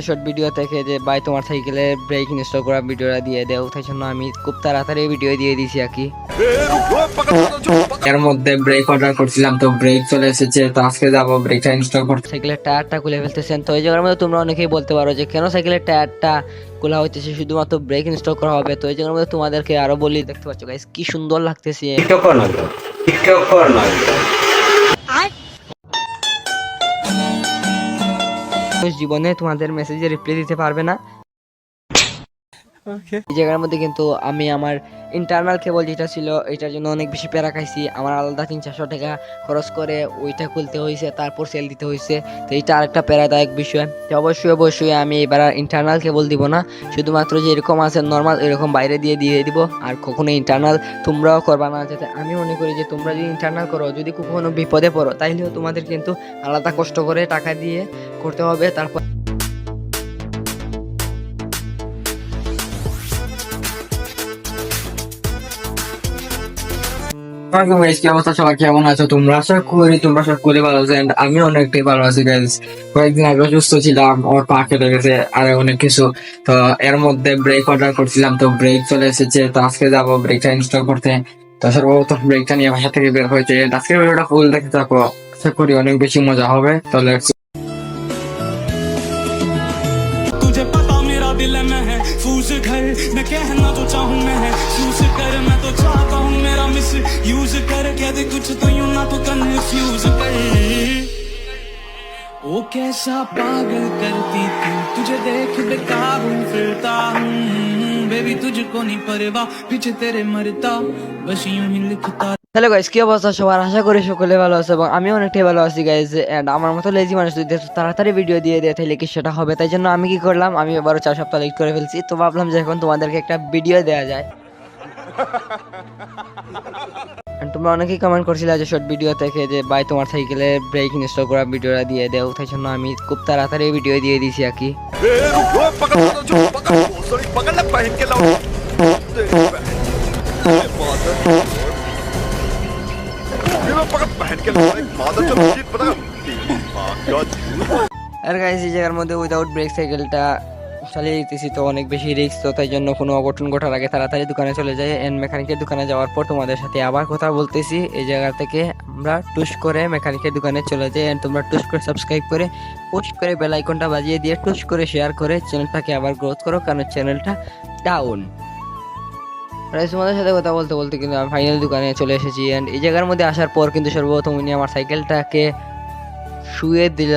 Short video থেকে যে ভাই তোমার সাইকেলের ব্রেক ইনস্টল করা ভিডিওটা দিয়ে দেও, তাই জন্য আমি খুব তাড়াতাড়ি ভিডিও দিয়ে দিছি আর কি। এর মধ্যে ব্রেক অর্ডার করছিলাম, তো ব্রেক চলে এসেছে, তো আজকে যাবো ব্রেকটা ইনস্টল করতে। সাইকেলের টায়ারটা খুলে ফেলতেছেন, তো এই জায়গার মধ্যে তোমরা অনেকেই বলতে পারো যে কেন সাইকেলের টায়ারটা খোলা হইতেছে, শুধুমাত্র ব্রেক ইনস্টল করা হবে। তো এই জায়গার মধ্যে তোমাদেরকে আরো বলি, দেখতে পাচ্ছ গাইস কি সুন্দর লাগতেছে। জীবনে তোমাদের মেসেজে রিপ্লাই দিতে পারবে না। এই জায়গার মধ্যে কিন্তু আমি আমার ইন্টারনাল কেবল যেটা ছিল এটার জন্য অনেক বেশি প্যারা খাইছি। আমার আলাদা 300-400 টাকা খরচ করে ওইটা খুলতে হয়েছে, তারপর সেল দিতে হয়েছে। তো এইটা আরেকটা প্যারাদায়ক বিষয়। তো অবশ্যই আমি এবার ইন্টারনাল কেবল দিব না, শুধুমাত্র যে এরকম আছে নর্মাল এরকম বাইরে দিয়ে দিব। আর কখনো ইন্টারনাল তোমরাও করবা না, যাতে আমি মনে করি যে তোমরা যদি ইন্টারনাল করো, যদি কখনো বিপদে পড়ো, তাইলেও তোমাদের কিন্তু আলাদা কষ্ট করে টাকা দিয়ে করতে হবে। তারপর কি অবস্থা সবার, কেমন আছো তোমরা? আশা করি তোমরা সকলে ভালো আছো। আমি অনেকটাই ভালো আছি গাইস। কয়েকদিন আগে সুস্থ ছিলাম, আমার পা কেটে গেছে আর অনেক কিছু। তো এর মধ্যে ব্রেক অর্ডার করছিলাম, তো ব্রেক চলে এসেছে, তো আজকে যাবো ব্রেকটা ইনস্টল করতে। তো সর্বপ্রথম ব্রেকটা নিয়ে বাসা থেকে বের হয়েছে। আজকের ভিডিওটা ফুল দেখতে থাকো, আশা করি অনেক বেশি মজা হবে। তাহলে तुझे पता मेरा दिल में है फूस घर, मैं कहना तो चाहूँ मैं है फूस कर, मैं तो चाहता हूँ मेरा मिस यूज कर, कह दे कुछ तो यूं ना तो कन्फ्यूज कर। ओ कैसा पागल करती तू, तुझे देख बेकाबू फिरता हूँ बेबी, तुझको नहीं परवाह पीछे तेरे मरता बस यूं ही लिखता। হ্যালো গাইস, কি অবস্থা সবার? আশা করি সকলে ভালো আছে এবং আমি অনেকটাই ভালো আছি গাইস। এন্ড আমার মতো লেজি মানুষ যদি তাড়াতাড়ি ভিডিও দিয়ে দেয় তাহলে কি সেটা হবে? তাই জন্য আমি কি করলাম, আমি এবারও 4 সপ্তাহ লেট করে ফেলছি। তো ভাবলাম যে এখন তোমাদেরকে একটা ভিডিও দেওয়া যায়। তোমরা অনেকেই কমেন্ট করছিলে যে শর্ট ভিডিও থেকে যে ভাই তোমার সাইকেলের ব্রেক ইনস্টল করা ভিডিওটা দিয়ে দেও, তাই জন্য আমি খুব তাড়াতাড়ি ভিডিও দিয়ে দিছি আর কি। আর গাইস এই জায়গার মধ্যে উইদাউট ব্রেক সাইকেলটা চালিয়ে দিতেছি, তো অনেক বেশি রিস্ক। তো তাই জন্য কোনো অঘটন ঘটার আগে তাড়াতাড়ি দোকানে চলে যাই। এন্ড মেকানিকের দোকানে যাওয়ার পর তোমাদের সাথে আবার কথা বলতেছি। এই জায়গা থেকে আমরা টুস করে মেকানিকের দোকানে চলে যাই। এন্ড তোমরা টুস করে সাবস্ক্রাইব করে পুশ করে বেল আইকনটা বাজিয়ে দিয়ে টুস করে শেয়ার করে চ্যানেলটাকে আবার গ্রোথ করো, কারণ চ্যানেলটা ডাউন। তোমাদের সাথে কথা বলতে বলতে কিন্তু আমি ফাইনাল দোকানে চলে এসেছি। এন্ড এই জায়গার মধ্যে আসার পর কিন্তু সর্বপ্রথম উনি আমার সাইকেলটাকে শুয়ে দিল,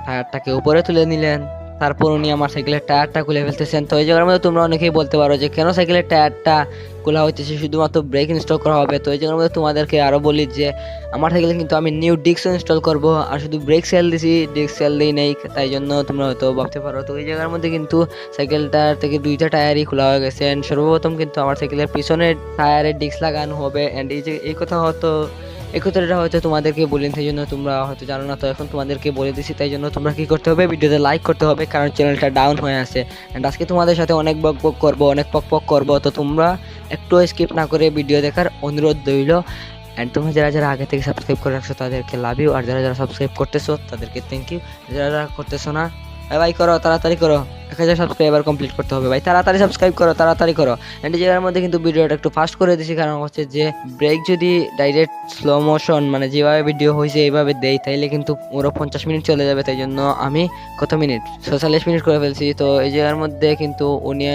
টায়ারটাকে উপরে তুলে নিলেন, তারপর উনি আমার সাইকেলের টায়ারটা খুলে ফেলতেছেন। তো এই জায়গার মধ্যে তোমরা অনেকেই বলতে পারো যে কেন সাইকেলের টায়ারটা খোলা হইতেছে, শুধুমাত্র ব্রেক ইনস্টল করা হবে। তো এই জায়গার মধ্যে তোমাদেরকে আরো বলি যে আমার সাইকেলে কিন্তু আমি নিউ ডিস্ক ইনস্টল করব, আর শুধু ব্রেক সেল দিছি, ডিস্ক সেল দিই নেই। তাই জন্য তোমরা হয়তো ভাবতে পারো। তো এই জায়গার মধ্যে কিন্তু সাইকেলটার থেকে 2টা টায়ারই খোলা হয়ে গেছে। এন্ড সর্বপ্রথম কিন্তু আমার সাইকেলের পিছনের টায়ারে ডিস্ক লাগানো হবে। এন্ড এই কথাটা হয়তো তোমাদেরকে বলিনি, তাই জন্য তোমরা হয়তো জানো না। তো এখন তোমাদেরকে বলে দিছি, তাই জন্য তোমরা কি করতে হবে, ভিডিওতে লাইক করতে হবে, কারণ চ্যানেলটা ডাউন হয়ে আছে। এন্ড আজকে তোমাদের সাথে অনেক বক করবো, অনেক পক করবো। তো তোমরা একটু স্কিপ না করে ভিডিও দেখার অনুরোধ রইল। এন্ড তোমরা যারা আগে থেকে সাবস্ক্রাইব করে রাখছো তাদেরকে লাভ ইউ, আর যারা সাবস্ক্রাইব করতেছো তাদেরকে থ্যাংক ইউ। যারা করতেছো না ভাই করো, তাড়াতাড়ি করো, 1000 সাবস্ক্রাইবার কমপ্লিট করতে হবে ভাই, তাড়াতাড়ি সাবস্ক্রাইব করো, তাড়াতাড়ি করো। এন্ড এই জায়গার মধ্যে কিন্তু ভিডিওটা একটু ফাস্ট করে দিয়েছি, কারণ হচ্ছে যে ব্রেক যদি ডাইরেক্ট স্লো মোশন মানে যেভাবে ভিডিও হয়েছে এইভাবে দেই তাইলে কিন্তু পুরো 50 মিনিট চলে যাবে। তাই জন্য আমি কত মিনিট 46 মিনিট করে ফেলছি। তো এই জায়গার মধ্যে কিন্তু উনি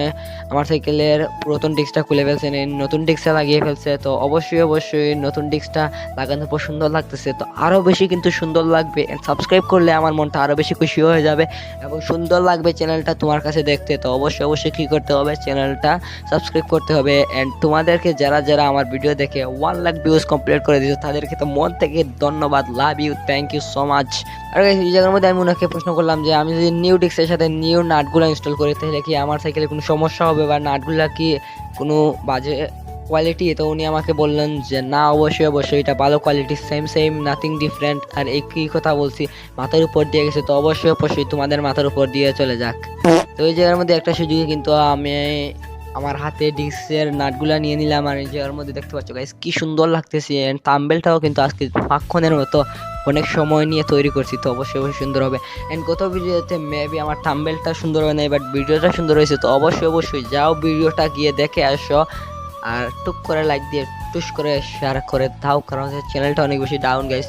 আমার সাইকেলের পুরাতন ডিস্কটা খুলে ফেলছেন, নতুন ডিস্কটা লাগিয়ে ফেলছে। তো অবশ্যই নতুন ডিস্কটা লাগানোর পর সুন্দর লাগতেছে, তো আরো বেশি কিন্তু সুন্দর লাগবে। সাবস্ক্রাইব করলে আমার মনটা আরো বেশি খুশি হয়ে যাবে এবং সুন্দর লাগবে চ্যানেলটা তোমার কাছে দেখতে। তো অবশ্যই কি করতে হবে, চ্যানেলটা সাবস্ক্রাইব করতে হবে। এন্ড তোমাদেরকে যারা আমার ভিডিও দেখে 1 লাখ ভিউজ কমপ্লিট করে দিয়েছো তাদেরকে তো মন থেকে ধন্যবাদ, love you, thank you so much. আর এই জায়গার মধ্যে আমি ওনাকে প্রশ্ন করলাম যে আমি যদি নিউ ডিস্কের সাথে নিউ নাটগুলো ইনস্টল করি তাহলে কি আমার সাইকেলে কোনো সমস্যা হবে বা নাটগুলা কি কোনো বাজে কোয়ালিটি? তো উনি আমাকে বললেন যে না, অবশ্যই এটা ভালো কোয়ালিটি, সেম নাথিং ডিফারেন্ট। আর একই কথা বলছি, মাথার উপর দিয়ে গেছে, তো অবশ্যই তোমাদের মাথার উপর দিয়ে চলে যাক। তো এই জায়গার মধ্যে একটা সুযোগে কিন্তু আমি আমার হাতে ডিস্কের নাটগুলা নিয়ে নিলাম, আর এই জায়গার মধ্যে দেখতে পাচ্ছ গাইস কি সুন্দর লাগতেছে। এন্ড থাম্বনেলটাও কিন্তু আজকে পাক্ষণের মতো অনেক সময় নিয়ে তৈরি করছি, তো অবশ্যই অবশ্যই সুন্দর হবে। এন্ড গত ভিডিওতে মেবি আমার থাম্বনেলটা সুন্দর হয় নাই, বাট ভিডিওটা সুন্দর হয়েছে, তো অবশ্যই অবশ্যই যাও ভিডিওটা গিয়ে দেখে আসো, আর টুক করে লাইক দিয়ে টুস করে শেয়ার করে দাও, কারণ চ্যানেলটা অনেক বেশি ডাউন গাইস।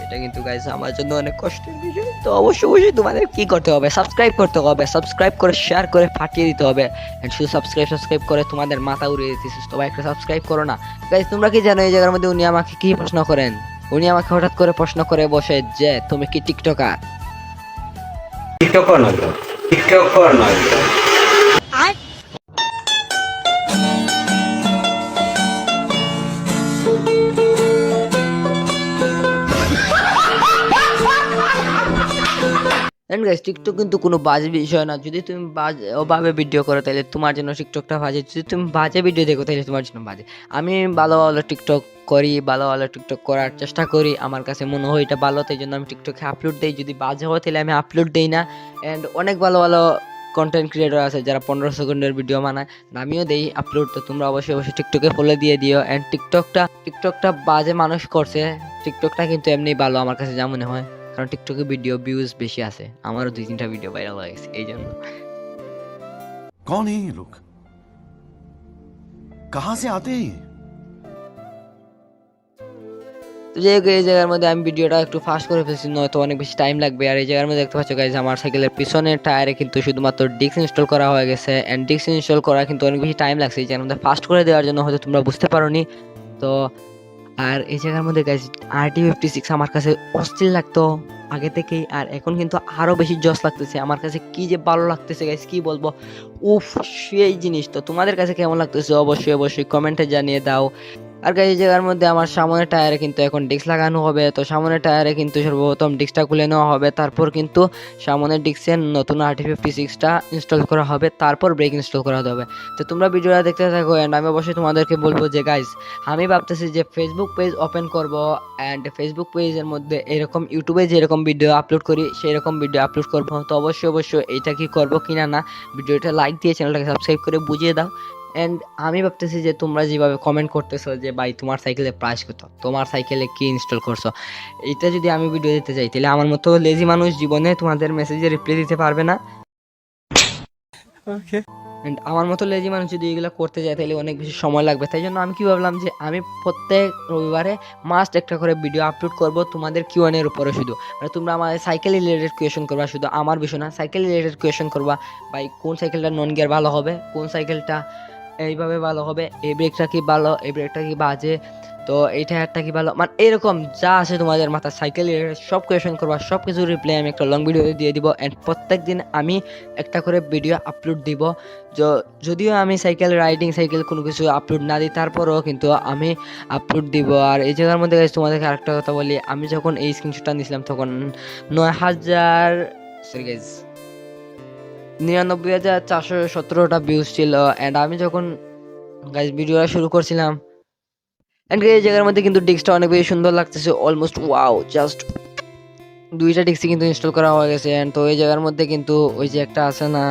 এটা কিন্তু গাইস আমার জন্য অনেক কষ্টের বিষয়, তো অবশ্যই অবশ্যই তোমাদের কি করতে হবে, সাবস্ক্রাইব করতে হবে, সাবস্ক্রাইব করে শেয়ার করে ফাটিয়ে দিতে হবে। এন্ড শুধু সাবস্ক্রাইব করে তোমাদের মাথা উড়িয়ে দিতেছিস, তো ভাই একটা সাবস্ক্রাইব করো না গাইস। তোমরা কি জানো এই জায়গার মধ্যে উনি আমাকে কি প্রশ্ন করেন? উনি আমাকে হঠাৎ করে প্রশ্ন করে বসে যে তুমি কি টিকটকার? টিকটকার নয় bro, টিকটকার নয় bro। এন্ড গাইস টিকটক কিন্তু কোনো বাজে বিষয় না, যদি তুমি বাজে ওভাবে ভিডিও করো তাহলে তোমার জন্য টিকটকটা বাজে, যদি তুমি বাজে ভিডিও দেখো তাহলে তোমার জন্য বাজে। আমি ভালো ভালো টিকটক করি, ভালো ভালো টিকটক করার চেষ্টা করি, আমার কাছে মনে হয় এটা ভালো, তাই জন্য আমি টিকটকে আপলোড দিই। যদি বাজে হয় তাহলে আমি আপলোড দিই না। এন্ড অনেক ভালো ভালো কন্টেন্ট ক্রিয়েটর আছে যারা 15 সেকেন্ডের ভিডিও বানায়, আমিও দেই আপলোড, তো তোমরা অবশ্যই অবশ্যই টিকটকে ফলো দিয়ে দিও। এন্ড টিকটকটা বাজে মানুষ করছে, টিকটকটা কিন্তু এমনি ভালো আমার কাছে যা মনে হয়, কারণ টিকটকে ভিডিও ভিউজ বেশি আছে, আমারও 2-3টা ভিডিও ভাইরাল হয়ে গেছে এই জন্য। कौन है ये लोग? कहां से आते हैं ये? তো যাই হোক, এই জায়গার মধ্যে আমি ভিডিওটা একটু ফাস্ট করে ফেলছি, নয়তো অনেক বেশি টাইম লাগবে। আর এই জায়গার মধ্যে দেখতে পাচ্ছ গাইজ আমার সাইকেলের পিছনের টায়ারে কিন্তু শুধুমাত্র ডিস্ক ইনস্টল করা হয়ে গেছে, এন্ড ডিস্ক ইনস্টল করা কিন্তু অনেক বেশি টাইম লাগছে, এই জায়গার মধ্যে ফাস্ট করে দেওয়ার জন্য হয়তো তোমরা বুঝতে পারোনি। তো আর এই জায়গার মধ্যে গাইজ RT56 আমার কাছে অস্থির লাগতো আগে থেকেই, আর এখন কিন্তু আরো বেশি জস লাগতেছে আমার কাছে, কি যে ভালো লাগতেছে গাইজ কি বলবো, উফ সেই জিনিস। তো তোমাদের কাছে কেমন লাগতেছে অবশ্যই অবশ্যই কমেন্টে জানিয়ে দাও। আর গাইজ এই জায়গার মধ্যে আমার সামনের টায়ারে কিন্তু এখন ডিস্ক লাগানো হবে, তো সামনের টায়ারে কিন্তু সর্বপ্রথম ডিস্কটা খুলে নেওয়া হবে, তারপর কিন্তু সামনের ডিস্কের নতুন RT56টা ইনস্টল করা হবে, তারপর ব্রেক ইনস্টল করা হবে। তো তোমরা ভিডিওটা দেখতে থাকো, অ্যান্ড আমি অবশ্যই তোমাদেরকে বলবো যে গাইজ আমি ভাবতেছি যে ফেসবুক পেজ ওপেন করব, অ্যান্ড ফেসবুক পেজের মধ্যে এরকম ইউটিউবে যেরকম ভিডিও আপলোড করি সেই রকম ভিডিও আপলোড করব। তো অবশ্যই অবশ্যই এটা কি করব কিনা না, ভিডিওটা লাইক দিয়ে চ্যানেলটাকে সাবস্ক্রাইব করে বুঝিয়ে দাও। এন্ড আমি ভাবতেছি যে তোমরা যেভাবে কমেন্ট করতেছো যে ভাই তোমার সাইকেলের প্রাইস কত, তোমার সাইকেলে কি ইনস্টল করছো, এটা যদি আমি ভিডিও দিতে চাই তাহলে আমার মতো লেজি মানুষ জীবনে তোমাদের মেসেজে রিপ্লাই দিতে পারবে না। And আমার মতো লেজি মানুষ যদি এগুলো করতে যায় তাহলে অনেক বেশি সময় লাগবে, তাই জন্য আমি কি ভাবলাম যে আমি প্রত্যেক রবিবারে মাস্ট একটা করে ভিডিও আপলোড করব তোমাদের Q&A এর উপরে, শুধু মানে তোমরা আমার সাইকেল রিলেটেড কোয়েশ্চেন করবা, শুধু আমার বিষয় না, সাইকেল রিলেটেড কোয়েশ্চেন করবা। ভাই কোন সাইকেলটা নন গিয়ার ভালো হবে, কোন সাইকেলটা এইভাবে ভালো হবে, এই ব্রেকটা কি ভালো, এই ব্রেকটা কি বাজে, তো এই টায়ারটা কি ভালো, মানে এরকম যা আছে তোমাদের মাথায় সাইকেল সব কোয়েশন করবা, সব কিছু রিপ্লাই আমি একটা লং ভিডিও দিয়ে দিব। অ্যান্ড প্রত্যেক দিন আমি একটা করে ভিডিও আপলোড দিব, যদিও আমি সাইকেল রাইডিং সাইকেল কোনো কিছু আপলোড না দিই তারপরেও কিন্তু আমি আপলোড দিব। আর এই জায়গার মধ্যে guys তোমাদেরকে আরেকটা কথা বলি, আমি যখন এই স্ক্রিনশটটা নিয়েছিলাম তখন 99,417টা ভিউজ ছিল। অ্যান্ড আমি যখন গাইজ ভিডিওটা শুরু করছিলাম, এন্ড এই জায়গার মধ্যে কিন্তু ডিস্কটা অনেক বেশি সুন্দর লাগতেছে, অলমোস্ট ওয়াও, জাস্ট 2টা ডিস্কই কিন্তু ইনস্টল করা হয়ে গেছে। এন্ড তো এই জায়গার মধ্যে কিন্তু ওই যে একটা আছে না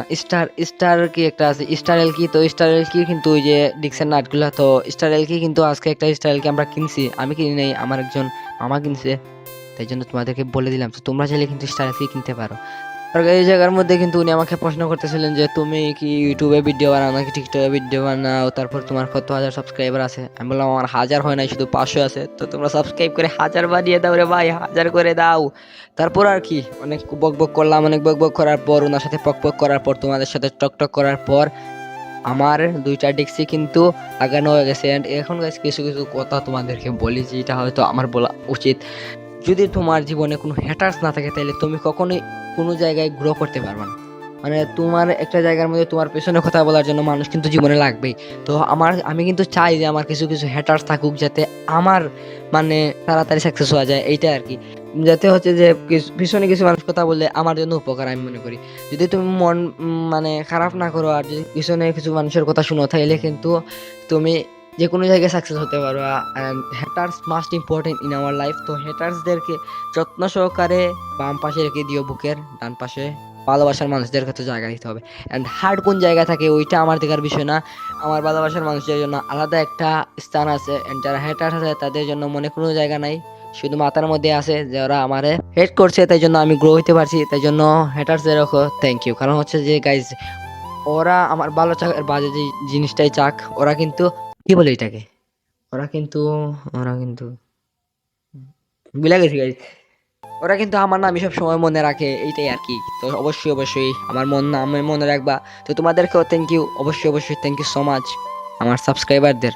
স্টার কি একটা আছে স্টার এল কি, তো স্টার এল কি কিন্তু ওই যে ডিস্কের নাটগুলো, তো স্টার এল কি কিন্তু আজকে একটা স্টার এল কি আমরা কিনছি, আমি কিনি নাই, আমার একজন মামা কিনছে, তাই জন্য তোমাদেরকে বলে দিলাম, তো তোমরা চাইলে কিন্তু স্টার এল কি কিনতে পারো। আর এই জায়গার মধ্যে কিন্তু উনি আমাকে প্রশ্ন করতেছিলেন যে তুমি কি ইউটিউবে ভিডিও বানাও নাকি টিকটকে ভিডিও বানাও, তারপর তোমার কত হাজার সাবস্ক্রাইবার আছে। আমি বললাম আমার 1000 হয় নাই, শুধু 500 আছে। তো তোমরা সাবস্ক্রাইব করে 1000 বানিয়ে দাও রে ভাই, 1000 করে দাও। তারপর আর কি অনেক বকবক করলাম, অনেক বকবক করার পর ওনার সাথে পকপক করার পর তোমাদের সাথে টকটক করার পর আমার 2টা ডিস্কই কিন্তু লাগানো হয়ে গেছে। এন্ড এখন গাইস কিছু কিছু কথা তোমাদেরকে বলি যেটা হয়তো আমার বলা উচিত। যদি তোমার জীবনে কোনো হ্যাটার্স না থাকে তাহলে তুমি কখনোই কোনো জায়গায় গ্রো করতে পারবে না। মানে তোমার একটা জায়গার মধ্যে তোমার পেছনে কথা বলার জন্য মানুষ কিন্তু জীবনে লাগবেই। তো আমি কিন্তু চাই যে আমার কিছু কিছু হ্যাটার্স থাকুক, যাতে আমার মানে তাড়াতাড়ি সাকসেস হওয়া যায়, এইটা আর কি। যাতে হচ্ছে যে পিছনে কিছু মানুষ কথা বললে আমার জন্য উপকার, আমি মনে করি। যদি তুমি মন মানে খারাপ না করো আর যদি পিছনে কিছু মানুষের কথা শুনো তাহলে কিন্তু তুমি যে কোনো জায়গায় সাকসেস হতে পারো। And haters must important in our life. তো হ্যাটার্সদেরকে যত্ন সহকারে বাম পাশে রেখে দিও বুকের, ডান পাশে ভালোবাসার মানুষদেরকে তো জায়গা দিতে হবে। অ্যান্ড হার্ট কোন জায়গা থাকে ওইটা আমার দেখার বিষয় না, আমার ভালোবাসার মানুষদের জন্য আলাদা একটা স্থান আছে। অ্যান্ড যারা হেটার আছে তাদের জন্য মনে কোনো জায়গা নাই, শুধু মাথার মধ্যে আছে যে ওরা আমারে হেট করছে তাই জন্য আমি গ্রো হইতে পারছি, তাই জন্য হেটার্সদেরও থ্যাংক ইউ। কারণ হচ্ছে যে গাইজ ওরা আমার ভালো চাক আর বাজে যে জিনিসটাই চাক, ওরা কিন্তু কি বলে এটাকে, ওরা কিন্তু ভুলে গেছি গাইজ, ওরা কিন্তু আমার নাম সব সময় মনে রাখে, এইটাই আর কি। তো অবশ্যই অবশ্যই আমার নাম মনে রাখবা। তো তোমাদেরকেও থ্যাংক ইউ, অবশ্যই অবশ্যই থ্যাংক ইউ সো মাচ আমার সাবস্ক্রাইবারদের,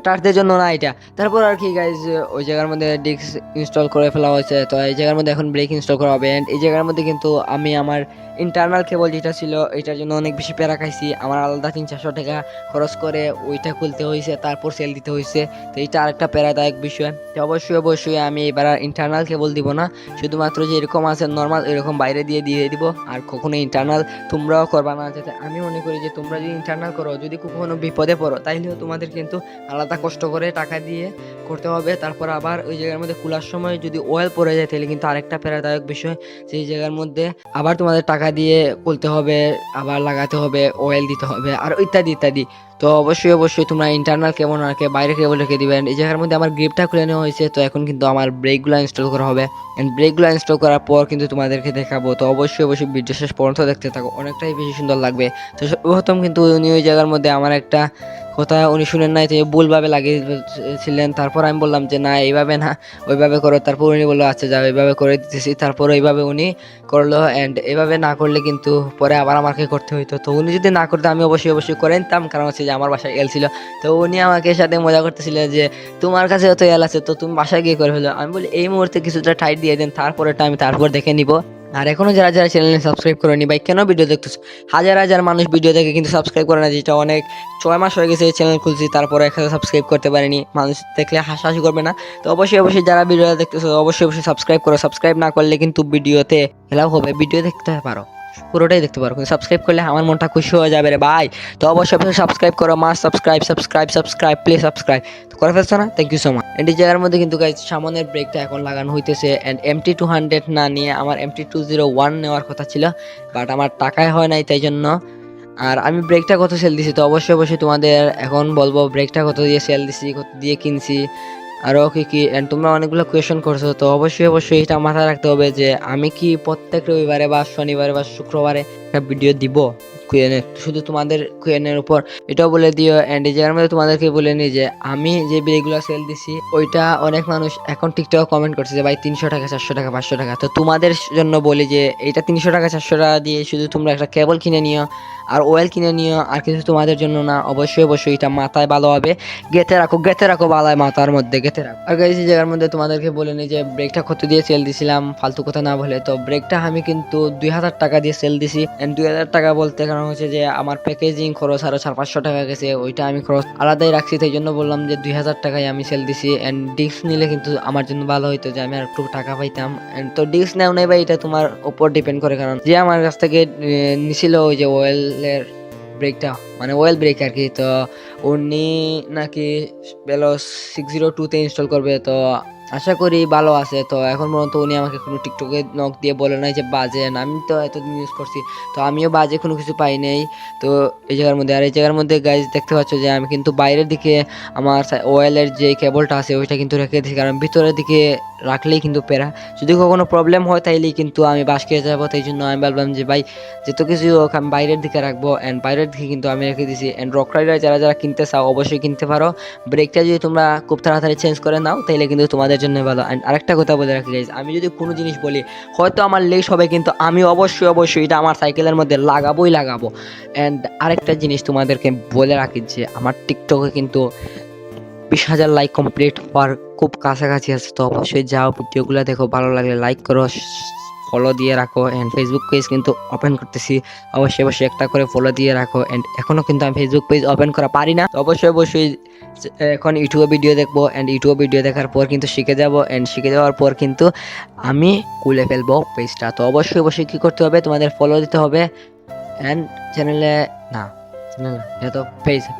টার্সদের জন্য না এটা। তারপর আর কি গাইজ ওই জায়গার মধ্যে ডিস্ক ইনস্টল করে ফেলা হয়েছে, তো এই জায়গার মধ্যে এখন ব্রেক ইনস্টল করা হবে। অ্যান্ড এই জায়গার মধ্যে কিন্তু আমি আমার ইন্টারনাল কেবল যেটা ছিল এটার জন্য অনেক বেশি প্যারা খাইছি, আমার আলাদা 300-400 টাকা খরচ করে ওইটা খুলতে হয়েছে, তারপর সেল দিতে হয়েছে। তো এইটা আরেকটা প্যারাদায়ক বিষয়। তো অবশ্যই অবশ্যই আমি এবার আর ইন্টারনাল কেবল দিব না, শুধুমাত্র যে এরকম আছে নর্মাল এরকম বাইরে দিয়ে দিব। আর কখনো ইন্টারনাল তোমরাও করবা না, যাতে আমি মনে করি যে তোমরা যদি ইন্টারনাল করো, যদি কখনো বিপদে পড়ো, তাইলেও তোমাদের কিন্তু আলাদা কষ্ট করে টাকা দিয়ে করতে হবে। তারপর আবার ওই জায়গার মধ্যে খোলার সময় যদি অয়েল পড়ে যায় তাহলে কিন্তু আরেকটা প্যারাদায়ক বিষয়, সেই জায়গার মধ্যে আবার তোমাদের টাকা দিয়ে খুলতে হবে, আবার লাগাতে হবে, অয়েল দিতে হবে, আর ইত্যাদি ইত্যাদি। তো অবশ্যই অবশ্যই তোমরা ইন্টারনাল কেবল রেখে বাইরে কেবল রেখে দিবেন। এই জায়গার মধ্যে আমার গ্রিপটা খুলে নেওয়া হয়েছে, তো এখন কিন্তু আমার ব্রেকগুলো ইনস্টল করা হবে। অ্যান্ড ব্রেকগুলো ইনস্টল করার পর কিন্তু তোমাদেরকে দেখাবো। তো অবশ্যই অবশ্যই ভিডিও শেষ পর্যন্ত দেখতে থাকো, অনেকটাই বেশি সুন্দর লাগবে। তো প্রথম কিন্তু উনি ওই জায়গার মধ্যে আমার একটা কথা উনি শুনেন নাই, তো ভুলভাবে লাগিয়েছিলেন। তারপর আমি বললাম যে না এইভাবে না, ওইভাবে করো। তারপর উনি বললো আচ্ছা যাও এইভাবে করে দিতেছি। তারপর ওইভাবে উনি করলো। অ্যান্ড এভাবে না করলে কিন্তু পরে আবার আমাকে করতে হইতো। তো উনি যদি না করতো আমি অবশ্যই অবশ্যই করে নিতাম, কারণ হচ্ছে যে আমার বাসায় এল ছিল। তো উনি আমাকে সাথে মজা করতেছিল যে তোমার কাছে তো এল আছে, তো তুমি বাসায় গিয়ে করে ফেলো। আমি বলি এই মুহূর্তে কিছুটা টাইট দিয়ে দেন, তারপরেটা আমি তারপর দেখে নিব। আর এখনো যারা যারা চ্যানেলে সাবস্ক্রাইব করেনি ভাই, কেন ভিডিও দেখতেছো? হাজার হাজার মানুষ ভিডিও দেখে কিন্তু সাবস্ক্রাইব করে না, যেটা অনেক 6 মাস হয়ে গেছে চ্যানেল খুলছি, তারপরে একসাথে সাবস্ক্রাইব করতে পারিনি। মানুষ দেখলে হাসাহাসি করবে না? তো অবশ্যই অবশ্যই যারা ভিডিও দেখতেছো অবশ্যই অবশ্যই সাবস্ক্রাইব করো। সাবস্ক্রাইব না করলে কিন্তু ভিডিওতে হেলাও হবে, ভিডিও দেখতে পারো পুরোটাই দেখতে পারো, কিন্তু সাবস্ক্রাইব করলে আমার মনটা খুশি হয়ে যাবে রে ভাই। তো অবশ্যই অবশ্যই সাবস্ক্রাইব করো, must subscribe subscribe subscribe please subscribe. তো করে ফেলছো না? Thank you so much. And এই জায়গার মধ্যে কিন্তু গাইজ সামনের ব্রেকটা এখন লাগানো হইতেছে। অ্যান্ড MT200 না নিয়ে আমার MT201 নেওয়ার কথা ছিল, বাট আমার টাকায় হয় নাই, তাই জন্য। আর আমি ব্রেকটা কত সেল দিছি, তো অবশ্যই অবশ্যই তোমাদের এখন বলবো ব্রেকটা কত দিয়ে সেল দিছি, কত দিয়ে কিনছি, আরও কি কি। অ্যান্ড তোমরা অনেকগুলো কোয়েশন করছো, তো অবশ্যই অবশ্যই এটা মাথায় রাখতে হবে যে আমি কি প্রত্যেক রবিবারে বা শনিবারে বা শুক্রবারে একটা ভিডিও দিব কুয়েনের, শুধু তোমাদের কুয়েনের উপর এটাও বলে দিও। অ্যান্ড এই জায়গার মধ্যে তোমাদেরকে বলে নিই যে আমি যে ব্রেকগুলো সেল দিছি ওইটা অনেক মানুষ এখন টিকটকে কমেন্ট করছে যে ভাই 300 টাকা 400 টাকা 500 টাকা। তো তোমাদের জন্য বলি যে এইটা 300 টাকা 400 টাকা দিয়ে শুধু তোমরা একটা কেবল কিনে নিও আর অয়েল কিনে নিও, আর কিছু তোমাদের জন্য না। অবশ্যই অবশ্যই এটা মাথায় ভালোভাবে গেঁথে রাখো বালায় মাথার মধ্যে গেঁথে রাখো। আর গাইস এই জায়গার মধ্যে তোমাদেরকে বলে নিই যে ব্রেকটা কত দিয়ে সেল দিছিলাম, ফালতু কথা না বলে। তো ব্রেকটা আমি কিন্তু 2000 টাকা দিয়ে সেল দিছি। এন্ড 2000 টাকা বলতে কারণ হচ্ছে যে আমার প্যাকেজিং খরচ আরো 400-500 টাকা গেছে, ওইটা আমি খরচ আলাদাই রাখছি, তাই জন্য বললাম যে 2000 টাকায় আমি সেল দিছি। এন্ড ডিস্ক নিলে কিন্তু আমার জন্য ভালো হইতো যে আমি আর একটু টাকা পাইতাম। এন্ড তো ডিস্ক নেও নাই ভাই, এটা তোমার উপর ডিপেন্ড করে, কারণ যে আমার কাছ থেকে নিছিল ওই যে অয়েলের ব্রেকটা, মানে অয়েল ব্রেক আর কি, তো উনি নাকি বেলো 602-তে ইনস্টল করবে। তো আশা করি ভালো আছে। তো এখন পর্যন্ত উনি আমাকে কোনো টিকটকে নক দিয়ে বলে নাই যে বাজে, আমি তো এতদিন ইউজ করছি, তো আমিও বাজে কোনো কিছু পাই নাই। তো এই জায়গার মধ্যে আর এই জায়গার মধ্যে গাইজ দেখতে পাচ্ছ যে আমি কিন্তু বাইরের দিকে আমার ওয়েলের যে কেবলটা আছে ওইটা কিন্তু রেখে দিই, কারণ ভিতরের দিকে রাখলেই কিন্তু প্যারা, যদি কখনো প্রবলেম হয় তাইলেই কিন্তু আমি বাস খেয়ে যাবো। তাই জন্য আমি ভাবলাম যে ভাই যত কিছু হোক আমি বাইরের দিকে রাখবো। অ্যান্ড বাইরের দিকে কিন্তু আমি রেখে দিছি। অ্যান্ড রক রাইডার যারা যারা কিনতে চাও অবশ্যই কিনতে পারো, ব্রেকটা যদি তোমরা খুব তাড়াতাড়ি চেঞ্জ করে নাও তাইলে কিন্তু তোমাদের জন্য ভালো। অ্যান্ড আরেকটা কথা বলে রাখি গাইজ, আমি যদি কোনো জিনিস বলি হয়তো আমার লেস হবে, কিন্তু আমি অবশ্যই অবশ্যই এটা আমার সাইকেলের মধ্যে লাগাবো। অ্যান্ড আরেকটা জিনিস তোমাদেরকে বলে রাখি যে আমার টিকটকে কিন্তু 20,000 লাইক কমপ্লিট হওয়ার খুব কাছাকাছি আছে। তো অবশ্যই যাও ভিডিওগুলো দেখো, ভালো লাগলে লাইক করো, ফলো দিয়ে রাখো। অ্যান্ড ফেসবুক পেজ কিন্তু ওপেন করতেছি, অবশ্যই অবশ্যই একটা করে ফলো দিয়ে রাখো। অ্যান্ড এখনও কিন্তু আমি ফেসবুক পেজ ওপেন করা পারি না, তো অবশ্যই অবশ্যই এখন ইউটিউবে ভিডিও দেখবো। অ্যান্ড ইউটিউব ভিডিও দেখার পর কিন্তু শিখে যাবো। অ্যান্ড শিখে যাওয়ার পর কিন্তু আমি খুলে ফেলবো পেজটা। তো অবশ্যই অবশ্যই কী করতে হবে, তোমাদের ফলো দিতে হবে। অ্যান্ড চ্যানেলে না না না, এটা তো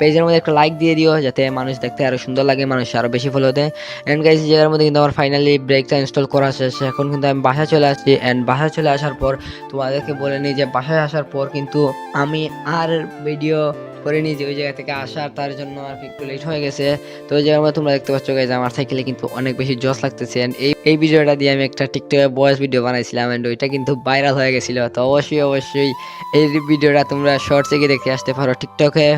পেজের মধ্যে একটা লাইক দিয়ে দিও যাতে মানুষ দেখতে আরো সুন্দর লাগে, মানুষ আরো বেশি ফলো দেয়। এন্ড গাইস এই জায়গার মধ্যে কিন্তু আমার ফাইনালি ব্রেকটা ইনস্টল করা শেষ। এখন কিন্তু আমি বাসায় চলে আসছি। এন্ড বাসায় চলে আসার পর তোমাদেরকে বলে নিই যে বাসায় আসার পর কিন্তু আমি আর ভিডিও করিনি, যে ওই জায়গা থেকে আসার তার জন্য আর কি একটু লেট হয়ে গেছে। তো ওই জায়গার মধ্যে তোমরা দেখতে পাচ্ছ গাইস আমার সাইকেলে কিন্তু অনেক বেশি জস লাগতেছে। এন্ড এই ভিডিওটা দিয়ে আমি একটা টিকটকে ভয়েস ভিডিও বানাইছিলাম এন্ড ওইটা কিন্তু ভাইরাল হয়ে গেছিল। তো অবশ্যই এই ভিডিওটা তোমরা শর্টসে গিয়ে দেখে আসতে পারো টিকটকে।